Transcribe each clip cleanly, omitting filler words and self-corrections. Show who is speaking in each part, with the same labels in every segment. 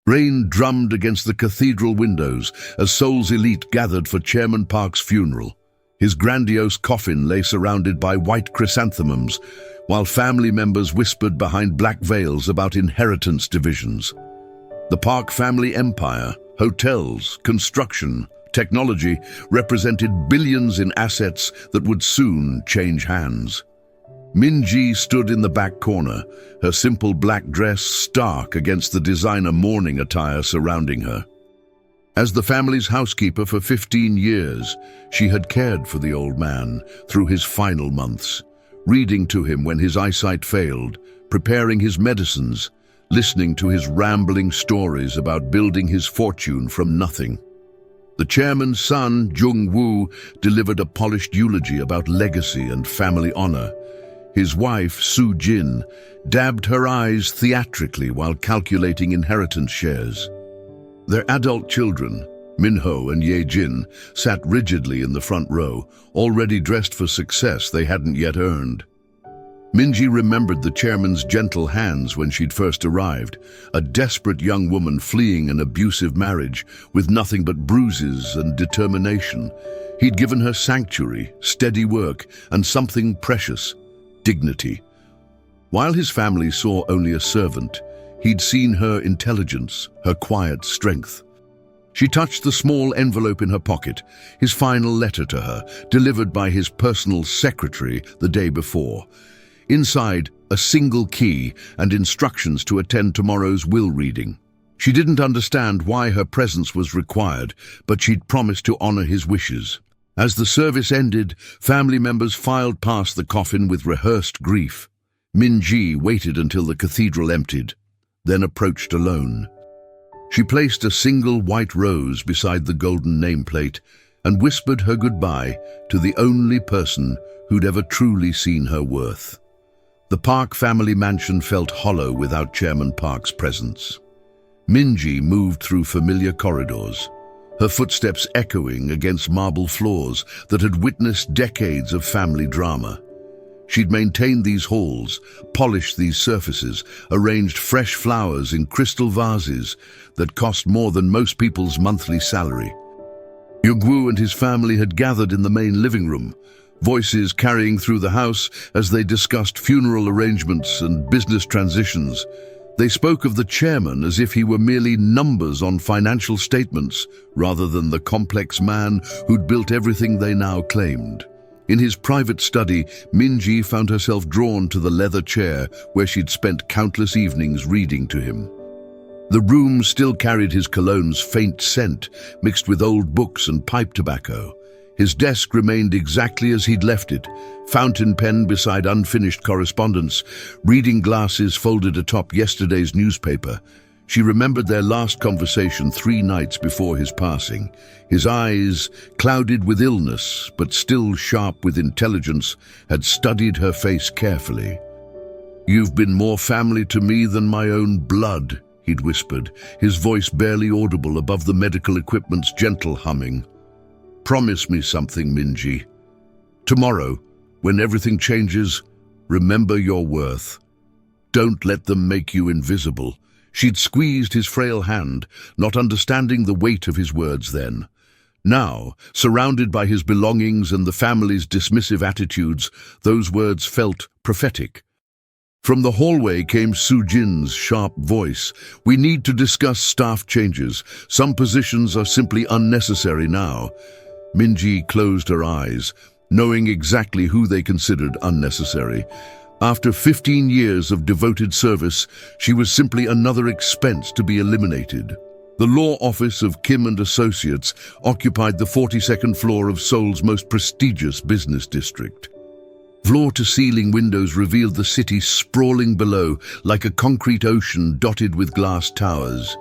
Speaker 1: Rain drummed against the cathedral windows as Seoul's elite gathered for Chairman Park's funeral. His grandiose coffin lay surrounded by white chrysanthemums, while family members whispered behind black veils about inheritance divisions. The Park family empire, hotels, construction, technology represented billions in assets that would soon change hands. Min-ji stood in the back corner, her simple black dress stark against the designer mourning attire surrounding her. As the family's housekeeper for 15 years, she had cared for the old man through his final months, reading to him when his eyesight failed, preparing his medicines, listening to his rambling stories about building his fortune from nothing. The chairman's son, Jung-woo, delivered a polished eulogy about legacy and family honor. His wife, Soo-jin, dabbed her eyes theatrically while calculating inheritance shares. Their adult children, Min-ho and Ye-jin, sat rigidly in the front row, already dressed for success they hadn't yet earned. Min-ji remembered the chairman's gentle hands when she'd first arrived, a desperate young woman fleeing an abusive marriage with nothing but bruises and determination. He'd given her sanctuary, steady work, and something precious: dignity. While his family saw only a servant, he'd seen her intelligence, her quiet strength. She touched the small envelope in her pocket, his final letter to her, delivered by his personal secretary the day before. Inside, a single key and instructions to attend tomorrow's will reading. She didn't understand why her presence was required, but she'd promised to honor his wishes. As the service ended, family members filed past the coffin with rehearsed grief. Min-ji waited until the cathedral emptied, then approached alone. She placed a single white rose beside the golden nameplate and whispered her goodbye to the only person who'd ever truly seen her worth. The Park family mansion felt hollow without Chairman Park's presence. Min-ji moved through familiar corridors, her footsteps echoing against marble floors that had witnessed decades of family drama. She'd maintained these halls, polished these surfaces, arranged fresh flowers in crystal vases that cost more than most people's monthly salary. Jung-woo and his family had gathered in the main living room, voices carrying through the house as they discussed funeral arrangements and business transitions. They spoke of the chairman as if he were merely numbers on financial statements, rather than the complex man who'd built everything they now claimed. In his private study, Min-ji found herself drawn to the leather chair where she'd spent countless evenings reading to him. The room still carried his cologne's faint scent, mixed with old books and pipe tobacco. His desk remained exactly as he'd left it, fountain pen beside unfinished correspondence, reading glasses folded atop yesterday's newspaper. She remembered their last conversation 3 nights before his passing. His eyes, clouded with illness but still sharp with intelligence, had studied her face carefully. "You've been more family to me than my own blood," he'd whispered, his voice barely audible above the medical equipment's gentle humming. "Promise me something, Min-ji. Tomorrow, when everything changes, remember your worth. Don't let them make you invisible." She'd squeezed his frail hand, not understanding the weight of his words then. Now, surrounded by his belongings and the family's dismissive attitudes, those words felt prophetic. From the hallway came Soo-jin's sharp voice. "We need to discuss staff changes. Some positions are simply unnecessary now." Min-ji closed her eyes, knowing exactly who they considered unnecessary. After 15 years of devoted service, she was simply another expense to be eliminated. The law office of Kim and Associates occupied the 42nd floor of Seoul's most prestigious business district. Floor-to-ceiling windows revealed the city sprawling below, like a concrete ocean dotted with glass towers.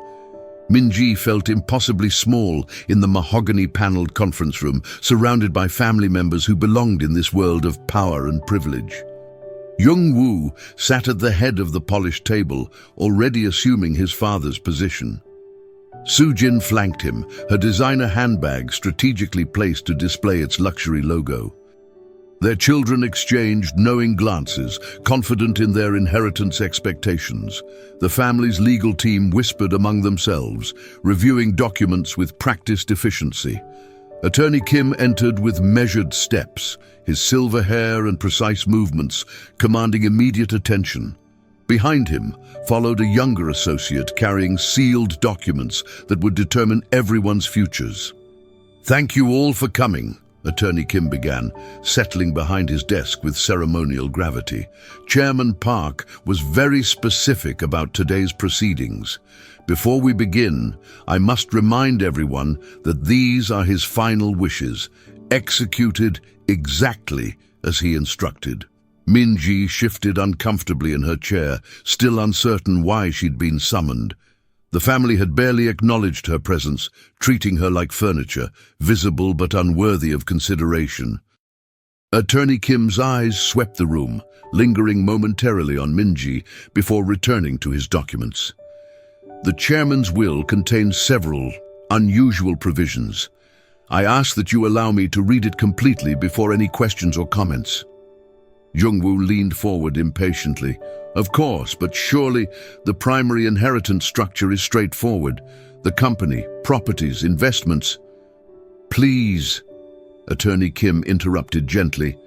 Speaker 1: Min-ji felt impossibly small in the mahogany-paneled conference room, surrounded by family members who belonged in this world of power and privilege. Jung-woo sat at the head of the polished table, already assuming his father's position. Soo-jin flanked him, her designer handbag strategically placed to display its luxury logo. Their children exchanged knowing glances, confident in their inheritance expectations. The family's legal team whispered among themselves, reviewing documents with practiced efficiency. Attorney Kim entered with measured steps, his silver hair and precise movements commanding immediate attention. Behind him followed a younger associate carrying sealed documents that would determine everyone's futures. "Thank you all for coming," Attorney Kim began, settling behind his desk with ceremonial gravity. Chairman Park was very specific about today's proceedings. "Before we begin, I must remind everyone that these are his final wishes, executed exactly as he instructed." Min-ji shifted uncomfortably in her chair, still uncertain why she'd been summoned. The family had barely acknowledged her presence, treating her like furniture, visible but unworthy of consideration. Attorney Kim's eyes swept the room, lingering momentarily on Min-ji before returning to his documents. The chairman's will contains several unusual provisions. I ask that you allow me to read it completely before any questions or comments. Jung-woo leaned forward impatiently. "Of course, but surely the primary inheritance structure is straightforward. The company, properties, investments." "Please," Attorney Kim interrupted gently,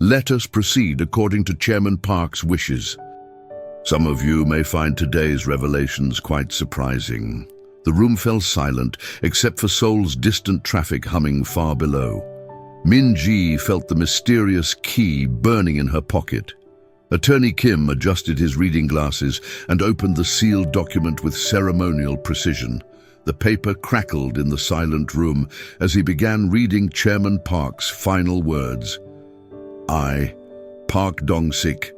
Speaker 1: "let us proceed according to Chairman Park's wishes." "Some of you may find today's revelations quite surprising." The room fell silent, except for Seoul's distant traffic humming far below. Min-ji felt the mysterious key burning in her pocket. Attorney Kim adjusted his reading glasses and opened the sealed document with ceremonial precision. The paper crackled in the silent room as he began reading Chairman Park's final words. "I, Park Dong-sik,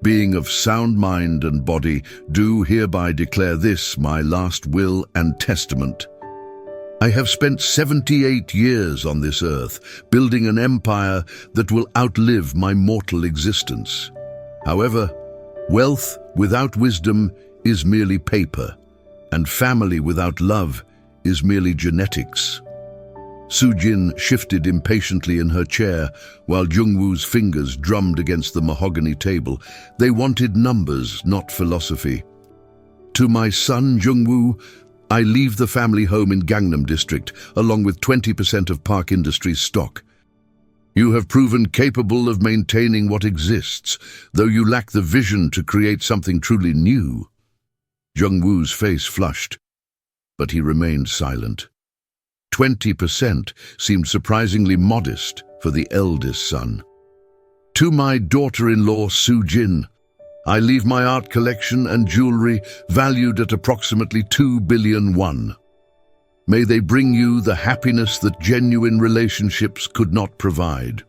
Speaker 1: being of sound mind and body, do hereby declare this my last will and testament. I have spent 78 years on this earth, building an empire that will outlive my mortal existence. However, wealth without wisdom is merely paper, and family without love is merely genetics." Soo-jin shifted impatiently in her chair while Jung-woo's fingers drummed against the mahogany table. They wanted numbers, not philosophy. "To my son, Jung-woo, I leave the family home in Gangnam District, along with 20% of Park Industries stock. You have proven capable of maintaining what exists, though you lack the vision to create something truly new." Jung-woo's face flushed, but he remained silent. 20% seemed surprisingly modest for the eldest son. "To my daughter-in-law, Soo-jin, I leave my art collection and jewelry valued at approximately 2 billion won. May they bring you the happiness that genuine relationships could not provide."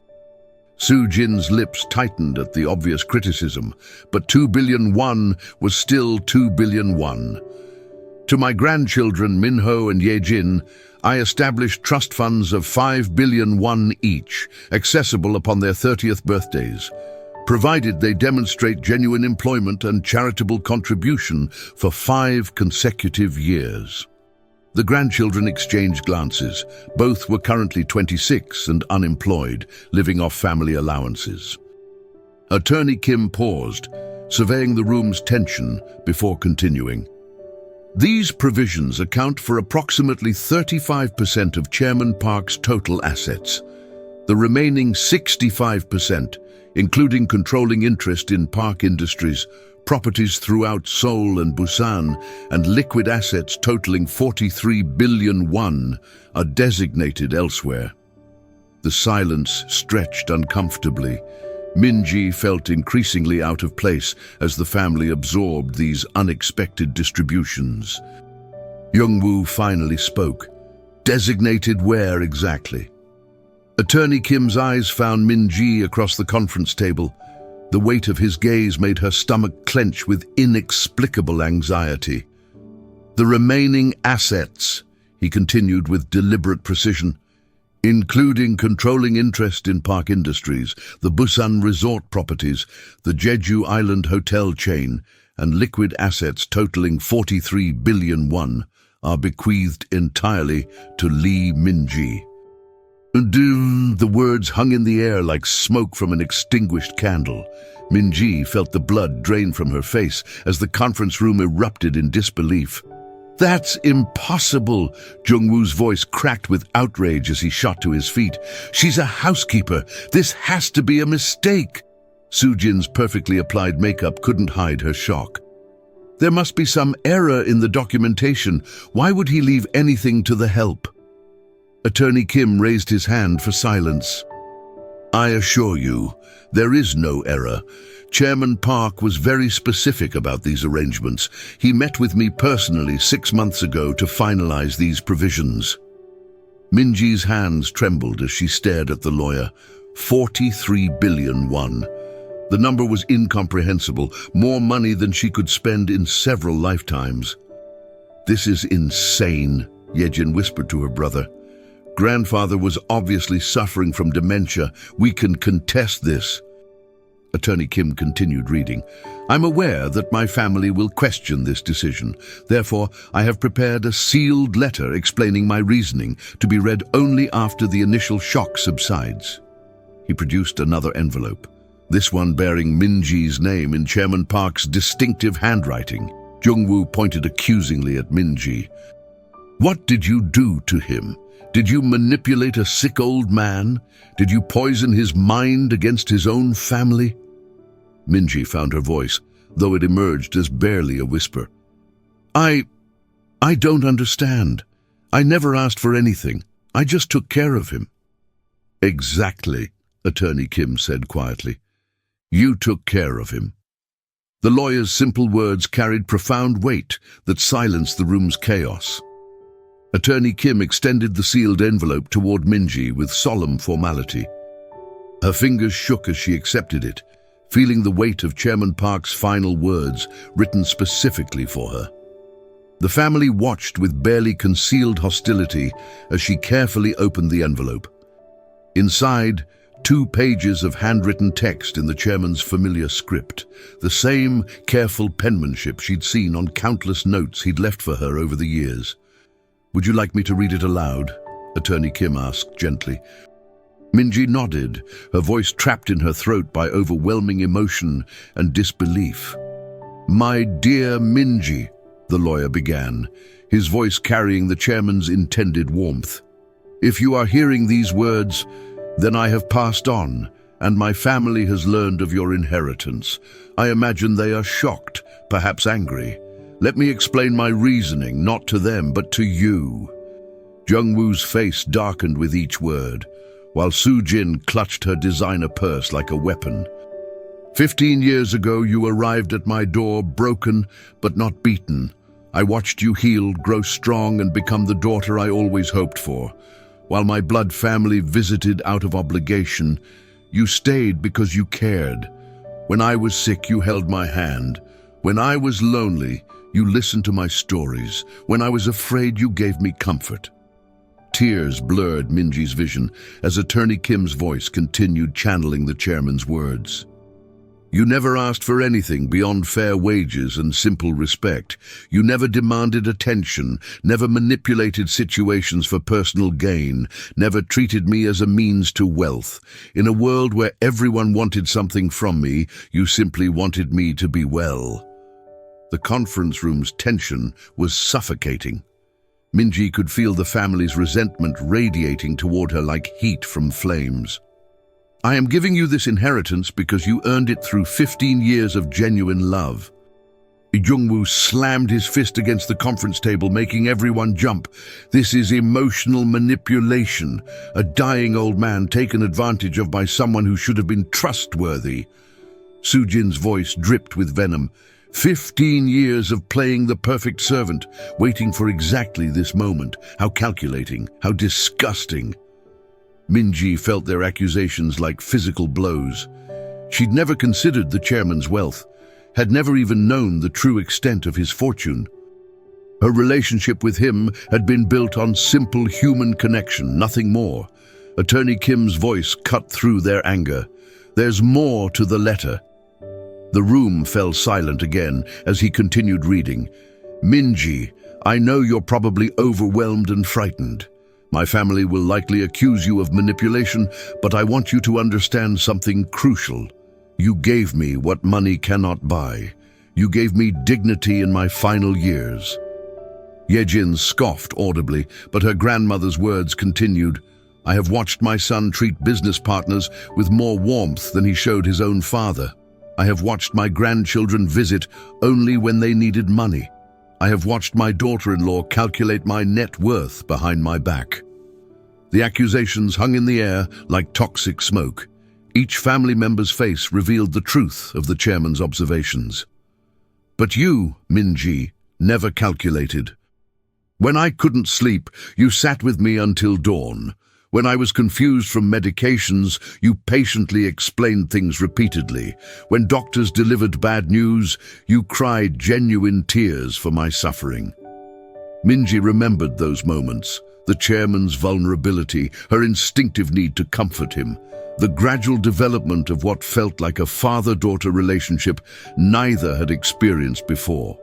Speaker 1: Soo-jin's lips tightened at the obvious criticism, but 2 billion won was still 2 billion won. "To my grandchildren, Minho and Ye-jin, I established trust funds of 5 billion won each, accessible upon their 30th birthdays, provided they demonstrate genuine employment and charitable contribution for 5 consecutive years." The grandchildren exchanged glances. Both were currently 26 and unemployed, living off family allowances. Attorney Kim paused, surveying the room's tension before continuing. "These provisions account for approximately 35% of Chairman Park's total assets. The remaining 65%, including controlling interest in Park Industries, properties throughout Seoul and Busan, and liquid assets totaling 43 billion won, are designated elsewhere." The silence stretched uncomfortably. Min-ji felt increasingly out of place as the family absorbed these unexpected distributions. Jung-woo finally spoke. "Designated where exactly?" Attorney Kim's eyes found Min-ji across the conference table. The weight of his gaze made her stomach clench with inexplicable anxiety. "The remaining assets," he continued with deliberate precision, "including controlling interest in Park Industries, the Busan resort properties, the Jeju Island hotel chain, and liquid assets totaling 43 billion won, are bequeathed entirely to Lee Min-ji." The words hung in the air like smoke from an extinguished candle. Minji felt the blood drain from her face as the conference room erupted in disbelief. "That's impossible!" Jungwoo's voice cracked with outrage as he shot to his feet. "She's a housekeeper! This has to be a mistake!" Soojin's perfectly applied makeup couldn't hide her shock. "There must be some error in the documentation. Why would he leave anything to the help?" Attorney Kim raised his hand for silence. "I assure you, there is no error. Chairman Park was very specific about these arrangements. He met with me personally 6 months ago to finalize these provisions." Minji's hands trembled as she stared at the lawyer. 43 billion won. The number was incomprehensible, more money than she could spend in several lifetimes. "This is insane," Yejin whispered to her brother. "Grandfather was obviously suffering from dementia. We can contest this." Attorney Kim continued reading. "I'm aware that my family will question this decision. Therefore, I have prepared a sealed letter explaining my reasoning to be read only after the initial shock subsides." He produced another envelope, this one bearing Minji's name in Chairman Park's distinctive handwriting. Jungwoo pointed accusingly at Minji. "What did you do to him? Did you manipulate a sick old man? Did you poison his mind against his own family?" Minji found her voice, though it emerged as barely a whisper. I don't understand. I never asked for anything. I just took care of him." "Exactly," Attorney Kim said quietly. "You took care of him." The lawyer's simple words carried profound weight that silenced the room's chaos. Attorney Kim extended the sealed envelope toward Minji with solemn formality. Her fingers shook as she accepted it, feeling the weight of Chairman Park's final words written specifically for her. The family watched with barely concealed hostility as she carefully opened the envelope. Inside, 2 pages of handwritten text in the chairman's familiar script, the same careful penmanship she'd seen on countless notes he'd left for her over the years. "Would you like me to read it aloud?" Attorney Kim asked gently. Minji nodded, her voice trapped in her throat by overwhelming emotion and disbelief. "My dear Minji," the lawyer began, his voice carrying the chairman's intended warmth. "If you are hearing these words, then I have passed on, and my family has learned of your inheritance. I imagine they are shocked, perhaps angry. Let me explain my reasoning, not to them, but to you." Jungwoo's face darkened with each word, while Soojin clutched her designer purse like a weapon. 15 years ago, you arrived at my door, broken but not beaten. I watched you heal, grow strong, and become the daughter I always hoped for. While my blood family visited out of obligation, you stayed because you cared. When I was sick, you held my hand. When I was lonely, you listened to my stories. When I was afraid, you gave me comfort. Tears blurred Minji's vision as Attorney Kim's voice continued channeling the chairman's words. You never asked for anything beyond fair wages and simple respect. You never demanded attention, never manipulated situations for personal gain, never treated me as a means to wealth. In a world where everyone wanted something from me, you simply wanted me to be well. The conference room's tension was suffocating. Minji could feel the family's resentment radiating toward her like heat from flames. I am giving you this inheritance because you earned it through 15 years of genuine love. Jungwoo slammed his fist against the conference table, making everyone jump. This is emotional manipulation, a dying old man taken advantage of by someone who should have been trustworthy. Soojin's voice dripped with venom. 15 years of playing the perfect servant, waiting for exactly this moment. How calculating, how disgusting. Minji felt their accusations like physical blows. She'd never considered the chairman's wealth, had never even known the true extent of his fortune. Her relationship with him had been built on simple human connection, nothing more. Attorney Kim's voice cut through their anger. There's more to the letter. The room fell silent again as he continued reading. Minji, I know you're probably overwhelmed and frightened. My family will likely accuse you of manipulation, but I want you to understand something crucial. You gave me what money cannot buy. You gave me dignity in my final years." Yejin scoffed audibly, but her grandmother's words continued. "I have watched my son treat business partners with more warmth than he showed his own father. I have watched my grandchildren visit only when they needed money. I have watched my daughter-in-law calculate my net worth behind my back." The accusations hung in the air like toxic smoke. Each family member's face revealed the truth of the chairman's observations. "But you, Minji, never calculated. When I couldn't sleep, you sat with me until dawn. When I was confused from medications, you patiently explained things repeatedly. When doctors delivered bad news, you cried genuine tears for my suffering." Minji remembered those moments, the chairman's vulnerability, her instinctive need to comfort him, the gradual development of what felt like a father-daughter relationship neither had experienced before.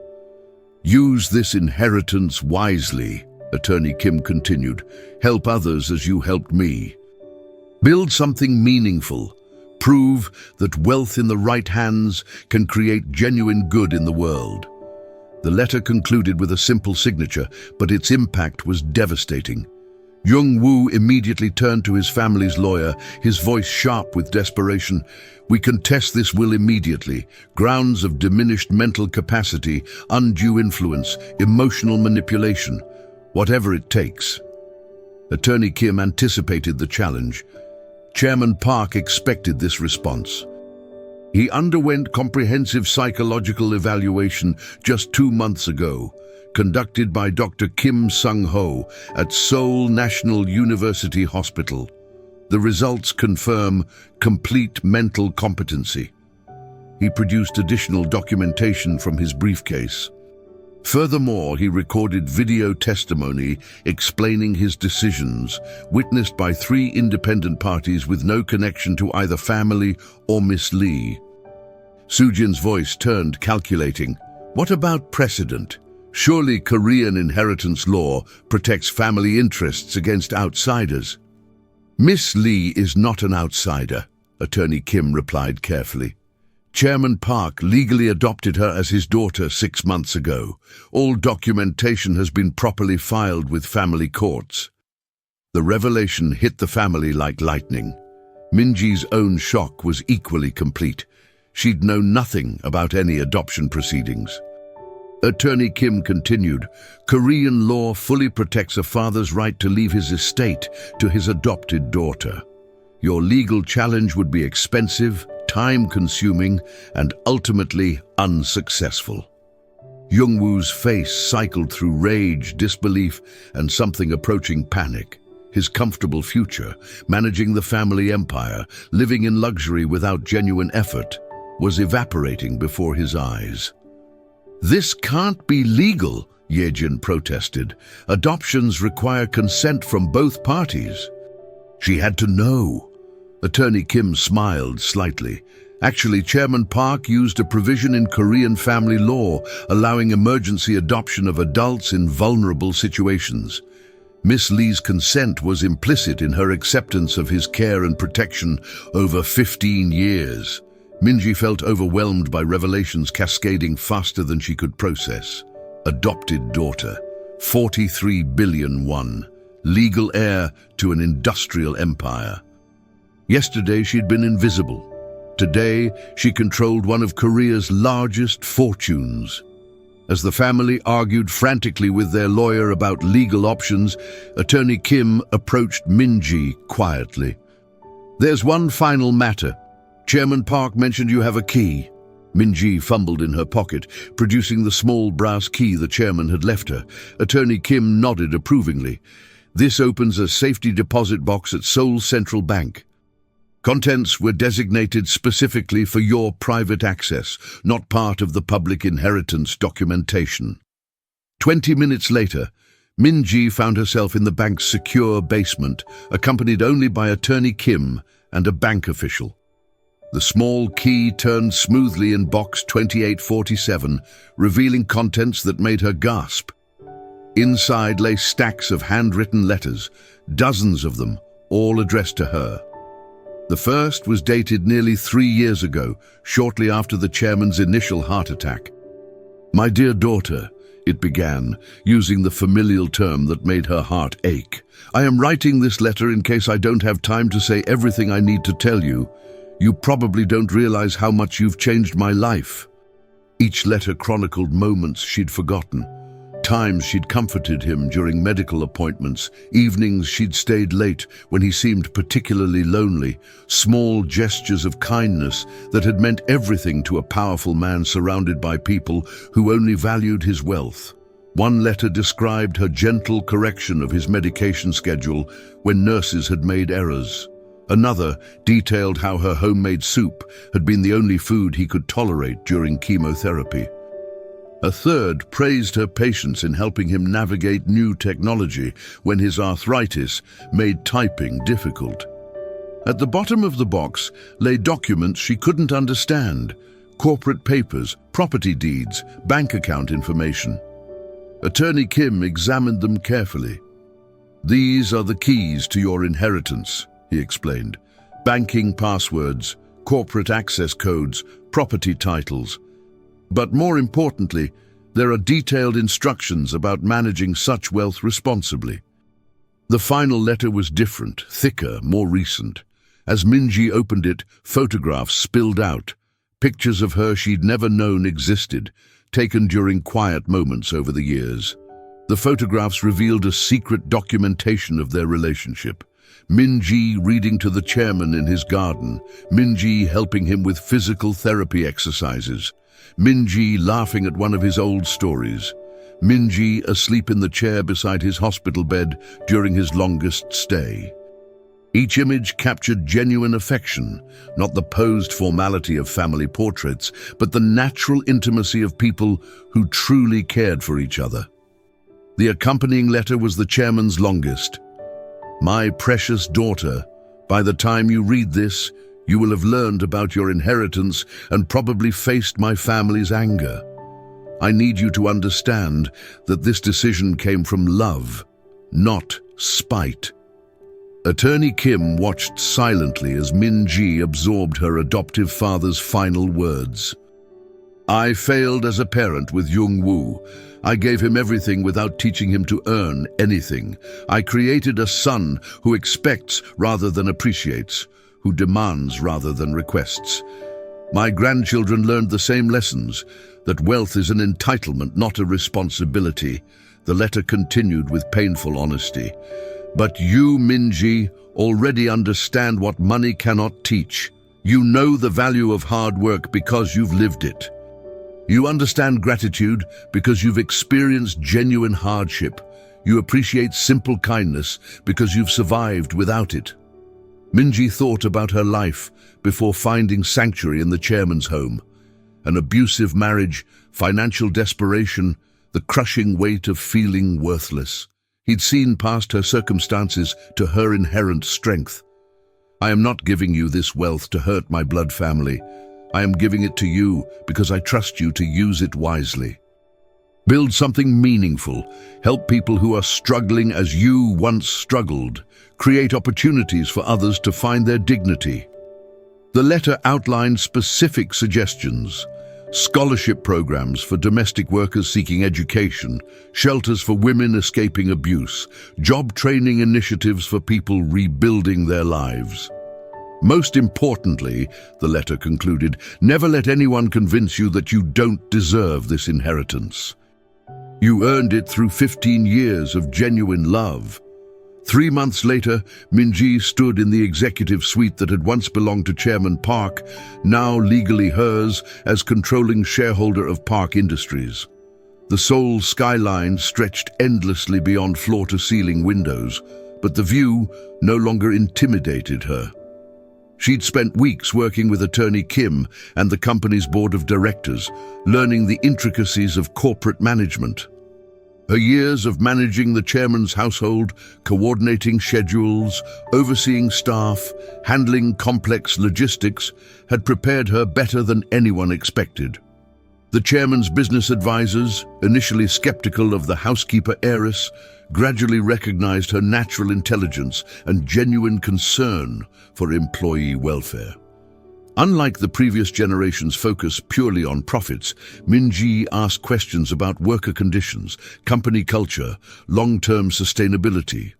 Speaker 1: "Use this inheritance wisely," Attorney Kim continued. "Help others as you helped me. Build something meaningful. Prove that wealth in the right hands can create genuine good in the world." The letter concluded with a simple signature, but its impact was devastating. Jung-woo immediately turned to his family's lawyer, his voice sharp with desperation. "We contest this will immediately. Grounds of diminished mental capacity, undue influence, emotional manipulation. Whatever it takes." Attorney Kim anticipated the challenge. Chairman Park expected this response. He underwent comprehensive psychological evaluation just 2 months ago, conducted by Dr. Kim Sung-ho at Seoul National University Hospital. The results confirm complete mental competency. He produced additional documentation from his briefcase. Furthermore, he recorded video testimony explaining his decisions, witnessed by 3 independent parties with no connection to either family or Miss Lee. Soo-jin's voice turned, calculating. "What about precedent? Surely Korean inheritance law protects family interests against outsiders." "Miss Lee is not an outsider," Attorney Kim replied carefully. "Chairman Park legally adopted her as his daughter 6 months ago. All documentation has been properly filed with family courts." The revelation hit the family like lightning. Minji's own shock was equally complete. She'd known nothing about any adoption proceedings. Attorney Kim continued, "Korean law fully protects a father's right to leave his estate to his adopted daughter. Your legal challenge would be expensive, time-consuming, and ultimately unsuccessful." Jung-woo's face cycled through rage, disbelief, and something approaching panic. His comfortable future, managing the family empire, living in luxury without genuine effort, was evaporating before his eyes. "This can't be legal," Yejin protested. "Adoptions require consent from both parties." She had to know. Attorney Kim smiled slightly. Actually, Chairman Park used a provision in Korean family law allowing emergency adoption of adults in vulnerable situations. Miss Lee's consent was implicit in her acceptance of his care and protection over 15 years. Minji felt overwhelmed by revelations cascading faster than she could process. Adopted daughter, 43 billion won, legal heir to an industrial empire. Yesterday she'd been invisible. Today she controlled one of Korea's largest fortunes. As the family argued frantically with their lawyer about legal options, Attorney Kim approached Minji quietly. "There's one final matter. Chairman Park mentioned you have a key." Minji fumbled in her pocket, producing the small brass key the chairman had left her. Attorney Kim nodded approvingly. "This opens a safety deposit box at Seoul Central Bank. Contents were designated specifically for your private access, not part of the public inheritance documentation." 20 minutes later, Minji found herself in the bank's secure basement, accompanied only by Attorney Kim and a bank official. The small key turned smoothly in box 2847, revealing contents that made her gasp. Inside lay stacks of handwritten letters, dozens of them, all addressed to her. The first was dated nearly 3 years ago, shortly after the chairman's initial heart attack. "My dear daughter," it began, using the familial term that made her heart ache. "I am writing this letter in case I don't have time to say everything I need to tell you. You probably don't realize how much you've changed my life." Each letter chronicled moments she'd forgotten. Times she'd comforted him during medical appointments, evenings she'd stayed late when he seemed particularly lonely, small gestures of kindness that had meant everything to a powerful man surrounded by people who only valued his wealth. One letter described her gentle correction of his medication schedule when nurses had made errors. Another detailed how her homemade soup had been the only food he could tolerate during chemotherapy. A third praised her patience in helping him navigate new technology when his arthritis made typing difficult. At the bottom of the box lay documents she couldn't understand: corporate papers, property deeds, bank account information. Attorney Kim examined them carefully. "These are the keys to your inheritance," he explained. "Banking passwords, corporate access codes, property titles. But more importantly, there are detailed instructions about managing such wealth responsibly." The final letter was different, thicker, more recent. As Minji opened it, photographs spilled out, pictures of her she'd never known existed, taken during quiet moments over the years. The photographs revealed a secret documentation of their relationship. Minji reading to the chairman in his garden, Minji helping him with physical therapy exercises, Minji laughing at one of his old stories, Minji asleep in the chair beside his hospital bed during his longest stay. Each image captured genuine affection, not the posed formality of family portraits, but the natural intimacy of people who truly cared for each other. The accompanying letter was the chairman's longest. "My precious daughter, by the time you read this, you will have learned about your inheritance and probably faced my family's anger. I need you to understand that this decision came from love, not spite." Attorney Kim watched silently as Min-ji absorbed her adoptive father's final words. "I failed as a parent with Jung-woo. I gave him everything without teaching him to earn anything. I created a son who expects rather than appreciates, who demands rather than requests. My grandchildren learned the same lessons, that wealth is an entitlement, not a responsibility." The letter continued with painful honesty. "But you, Minji, already understand what money cannot teach. You know the value of hard work because you've lived it. You understand gratitude because you've experienced genuine hardship. You appreciate simple kindness because you've survived without it." Minji thought about her life before finding sanctuary in the chairman's home. An abusive marriage, financial desperation, the crushing weight of feeling worthless. He'd seen past her circumstances to her inherent strength. "I am not giving you this wealth to hurt my blood family. I am giving it to you because I trust you to use it wisely. Build something meaningful. Help people who are struggling as you once struggled. Create opportunities for others to find their dignity." The letter outlined specific suggestions: scholarship programs for domestic workers seeking education, shelters for women escaping abuse, job training initiatives for people rebuilding their lives. Most importantly, the letter concluded, never let anyone convince you that you don't deserve this inheritance. You earned it through 15 years of genuine love. 3 months later, Minji stood in the executive suite that had once belonged to Chairman Park, now legally hers as controlling shareholder of Park Industries. The Seoul skyline stretched endlessly beyond floor-to-ceiling windows, but the view no longer intimidated her. She'd spent weeks working with Attorney Kim and the company's board of directors, learning the intricacies of corporate management. Her years of managing the chairman's household, coordinating schedules, overseeing staff, handling complex logistics, had prepared her better than anyone expected. The chairman's business advisors, initially skeptical of the housekeeper heiress, gradually recognized her natural intelligence and genuine concern for employee welfare. Unlike the previous generation's focus purely on profits, Minji asked questions about worker conditions, company culture, long-term sustainability.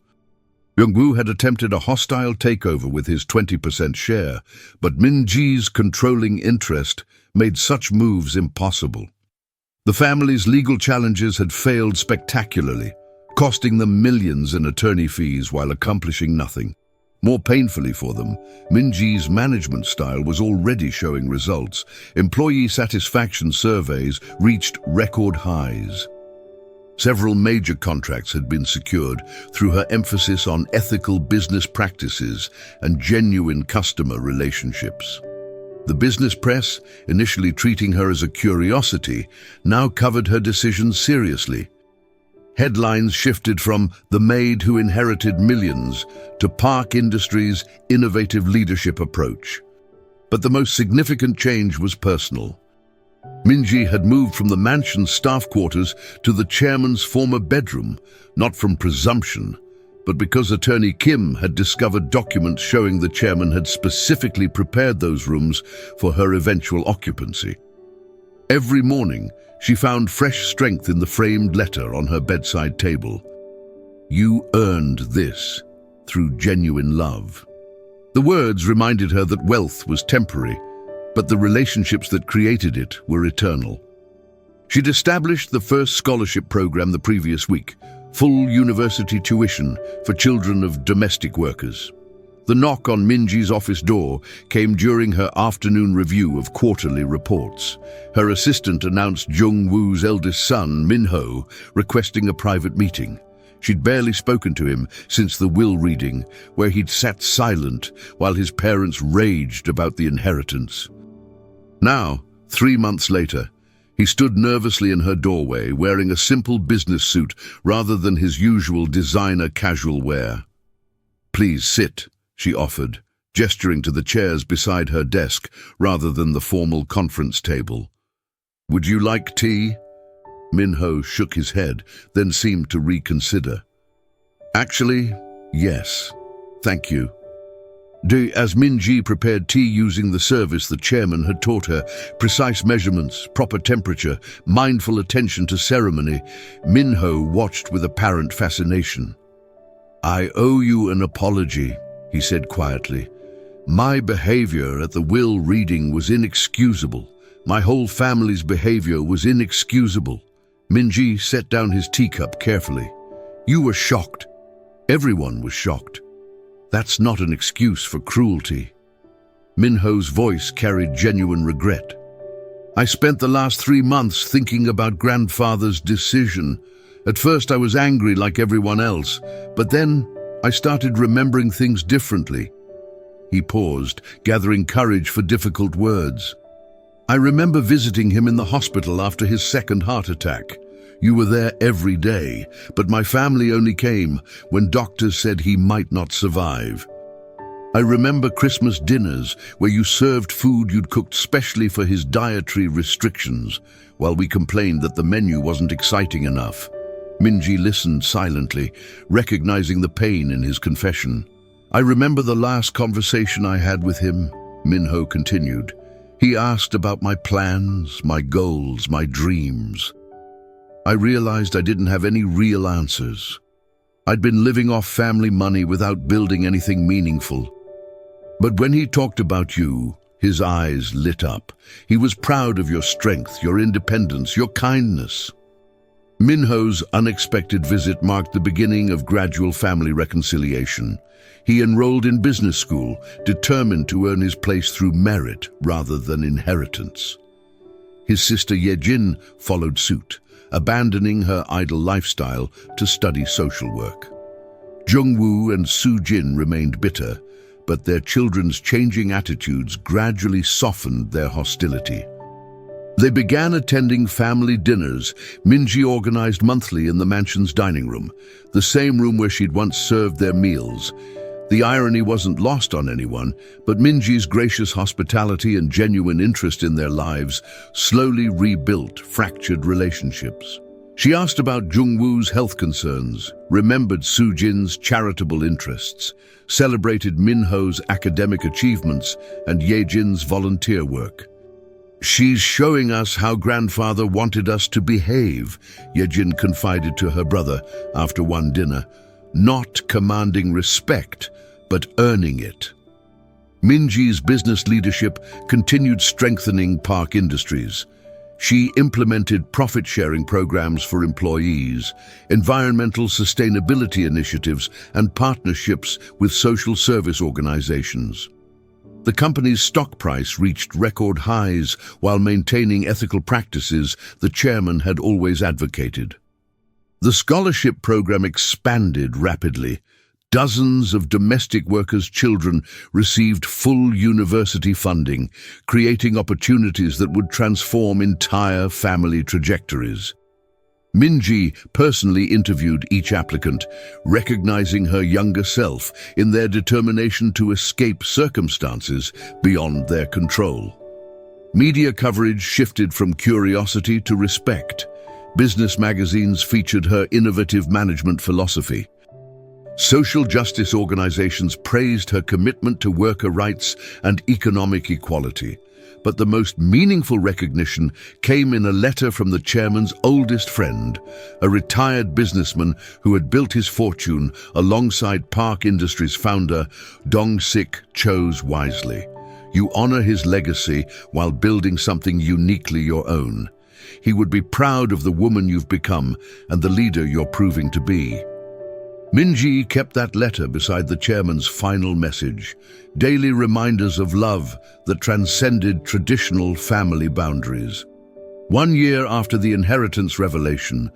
Speaker 1: Jungwoo had attempted a hostile takeover with his 20% share, but Minji's controlling interest made such moves impossible. The family's legal challenges had failed spectacularly, costing them millions in attorney fees while accomplishing nothing. More painfully for them, Minji's management style was already showing results. Employee satisfaction surveys reached record highs. Several major contracts had been secured through her emphasis on ethical business practices and genuine customer relationships. The business press, initially treating her as a curiosity, now covered her decisions seriously. Headlines shifted from "the maid who inherited millions" to Park Industries' innovative leadership approach. But the most significant change was personal. Minji had moved from the mansion's staff quarters to the chairman's former bedroom, not from presumption, but because attorney Kim had discovered documents showing the chairman had specifically prepared those rooms for her eventual occupancy. Every morning, she found fresh strength in the framed letter on her bedside table. "You earned this through genuine love." The words reminded her that wealth was temporary, but the relationships that created it were eternal. She'd established the first scholarship program the previous week, full university tuition for children of domestic workers. The knock on Minji's office door came during her afternoon review of quarterly reports. Her assistant announced Jungwoo's eldest son, Minho, requesting a private meeting. She'd barely spoken to him since the will reading, where he'd sat silent while his parents raged about the inheritance. Now, 3 months later, he stood nervously in her doorway, wearing a simple business suit rather than his usual designer casual wear. "Please sit," she offered, gesturing to the chairs beside her desk rather than the formal conference table. "Would you like tea?" Minho shook his head, then seemed to reconsider. "Actually, yes. Thank you." As Minji prepared tea using the service the chairman had taught her, precise measurements, proper temperature, mindful attention to ceremony, Minho watched with apparent fascination. "I owe you an apology," he said quietly. "My behavior at the will reading was inexcusable. My whole family's behavior was inexcusable." Minji set down his teacup carefully. "You were shocked. Everyone was shocked. That's not an excuse for cruelty." Minho's voice carried genuine regret. "I spent the last 3 months thinking about grandfather's decision. At first I was angry like everyone else, but then I started remembering things differently." He paused, gathering courage for difficult words. "I remember visiting him in the hospital after his second heart attack. You were there every day, but my family only came when doctors said he might not survive. I remember Christmas dinners where you served food you'd cooked specially for his dietary restrictions, while we complained that the menu wasn't exciting enough." Minji listened silently, recognizing the pain in his confession. "I remember the last conversation I had with him," Minho continued. "He asked about my plans, my goals, my dreams. I realized I didn't have any real answers. I'd been living off family money without building anything meaningful. But when he talked about you, his eyes lit up. He was proud of your strength, your independence, your kindness." Minho's unexpected visit marked the beginning of gradual family reconciliation. He enrolled in business school, determined to earn his place through merit rather than inheritance. His sister Yejin followed suit, abandoning her idle lifestyle to study social work. Jungwoo and Soo-jin remained bitter, but their children's changing attitudes gradually softened their hostility. They began attending family dinners Minji organized monthly in the mansion's dining room, the same room where she'd once served their meals. The irony wasn't lost on anyone, but Minji's gracious hospitality and genuine interest in their lives slowly rebuilt fractured relationships. She asked about Jungwoo's health concerns, remembered Sujin's charitable interests, celebrated Minho's academic achievements and Yejin's volunteer work. "She's showing us how grandfather wanted us to behave," Yejin confided to her brother after one dinner, "not commanding respect, but earning it." Minji's business leadership continued strengthening Park Industries. She implemented profit-sharing programs for employees, environmental sustainability initiatives, and partnerships with social service organizations. The company's stock price reached record highs while maintaining ethical practices the chairman had always advocated. The scholarship program expanded rapidly. Dozens of domestic workers' children received full university funding, creating opportunities that would transform entire family trajectories. Minji personally interviewed each applicant, recognizing her younger self in their determination to escape circumstances beyond their control. Media coverage shifted from curiosity to respect. Business magazines featured her innovative management philosophy. Social justice organizations praised her commitment to worker rights and economic equality. But the most meaningful recognition came in a letter from the chairman's oldest friend, a retired businessman who had built his fortune alongside Park Industries founder Dong-sik chose wisely. You honor his legacy while building something uniquely your own. He would be proud of the woman you've become and the leader you're proving to be. Minji kept that letter beside the chairman's final message, daily reminders of love that transcended traditional family boundaries. 1 year after the inheritance revelation,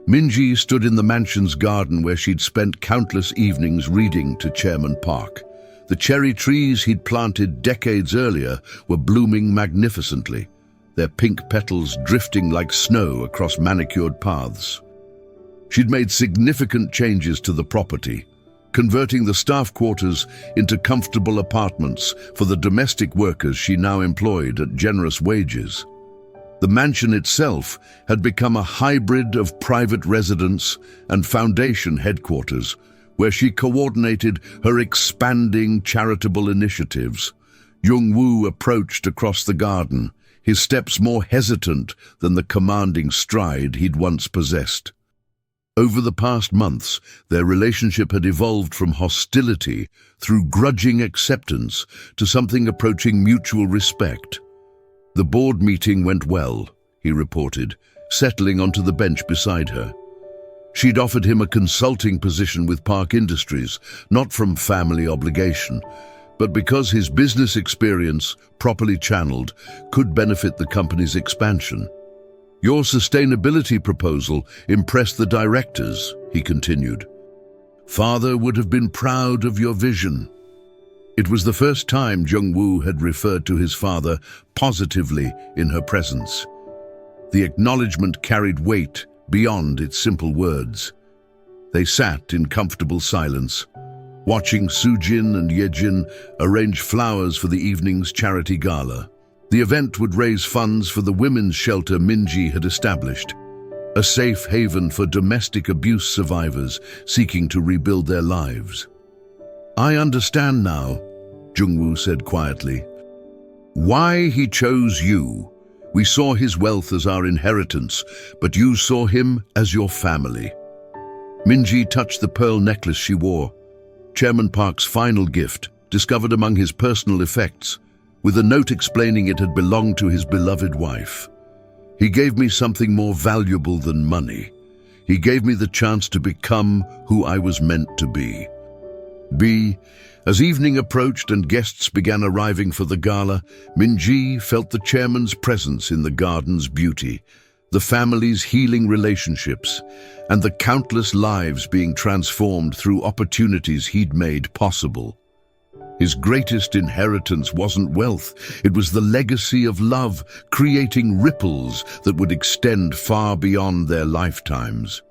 Speaker 1: Minji stood in the mansion's garden where she'd spent countless evenings reading to Chairman Park. The cherry trees he'd planted decades earlier were blooming magnificently, their pink petals drifting like snow across manicured paths. She'd made significant changes to the property, converting the staff quarters into comfortable apartments for the domestic workers she now employed at generous wages. The mansion itself had become a hybrid of private residence and foundation headquarters, where she coordinated her expanding charitable initiatives. Jungwoo approached across the garden, his steps more hesitant than the commanding stride he'd once possessed. Over the past months, their relationship had evolved from hostility through grudging acceptance to something approaching mutual respect. The board meeting went well, he reported, settling onto the bench beside her. She'd offered him a consulting position with Park Industries, not from family obligation, but because his business experience, properly channeled, could benefit the company's expansion. "Your sustainability proposal impressed the directors," he continued. "Father would have been proud of your vision." It was the first time Jungwoo had referred to his father positively in her presence. The acknowledgement carried weight beyond its simple words. They sat in comfortable silence, watching Sujin and Yejin arrange flowers for the evening's charity gala. The event would raise funds for the women's shelter Minji had established, a safe haven for domestic abuse survivors seeking to rebuild their lives. "I understand now," Jungwoo said quietly. "Why he chose you. We saw his wealth as our inheritance, but you saw him as your family." Minji touched the pearl necklace she wore, Chairman Park's final gift, discovered among his personal effects, with a note explaining it had belonged to his beloved wife. "He gave me something more valuable than money. He gave me the chance to become who I was meant to be." As evening approached and guests began arriving for the gala, Minji felt the chairman's presence in the garden's beauty, the family's healing relationships, and the countless lives being transformed through opportunities he'd made possible. His greatest inheritance wasn't wealth, it was the legacy of love, creating ripples that would extend far beyond their lifetimes.